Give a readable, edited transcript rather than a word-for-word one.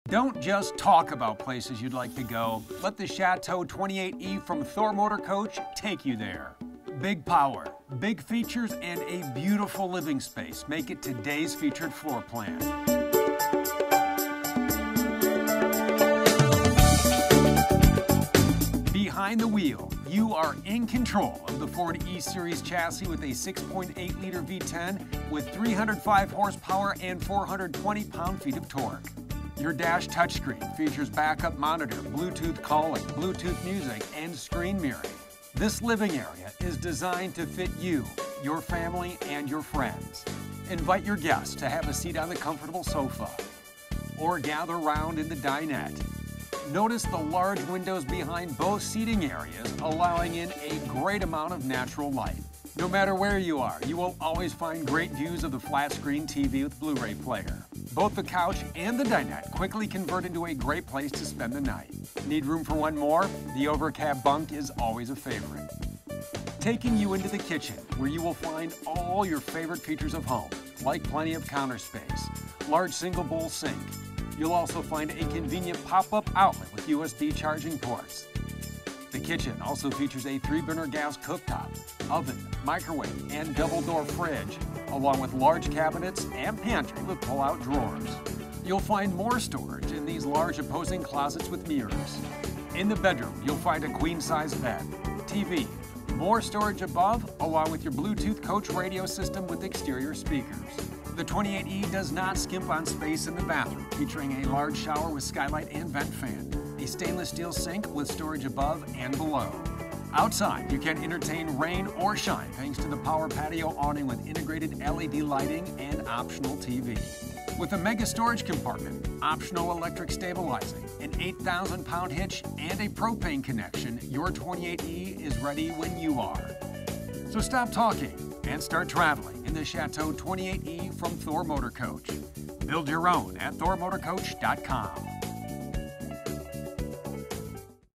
Don't just talk about places you'd like to go. Let the Chateau 28E from Thor Motor Coach take you there. Big power, big features, and a beautiful living space make it today's featured floor plan. Behind the wheel, you are in control of the Ford E-Series chassis with a 6.8-liter V10 with 305 horsepower and 420 pound-feet of torque. Your dash touchscreen features backup monitor, Bluetooth calling, Bluetooth music, and screen mirroring. This living area is designed to fit you, your family, and your friends. Invite your guests to have a seat on the comfortable sofa or gather round in the dinette. Notice the large windows behind both seating areas, allowing in a great amount of natural light. No matter where you are, you will always find great views of the flat-screen TV with Blu-ray player. Both the couch and the dinette quickly convert into a great place to spend the night. Need room for one more? The overcab bunk is always a favorite. Taking you into the kitchen, where you will find all your favorite features of home, like plenty of counter space, large single-bowl sink. You'll also find a convenient pop-up outlet with USB charging ports. The kitchen also features a 3-burner gas cooktop, oven, microwave, and double-door fridge, along with large cabinets and pantry with pull-out drawers. You'll find more storage in these large opposing closets with mirrors. In the bedroom, you'll find a queen-size bed, TV, more storage above, along with your Bluetooth Coach radio system with exterior speakers. The 28E does not skimp on space in the bathroom, featuring a large shower with skylight and vent fan, a stainless steel sink with storage above and below. Outside, you can entertain rain or shine thanks to the power patio awning with integrated LED lighting and optional TV. With a mega storage compartment, optional electric stabilizing, an 8,000-pound hitch, and a propane connection, your 28E is ready when you are. So stop talking and start traveling in the Chateau 28E from Thor Motor Coach. Build your own at thormotorcoach.com.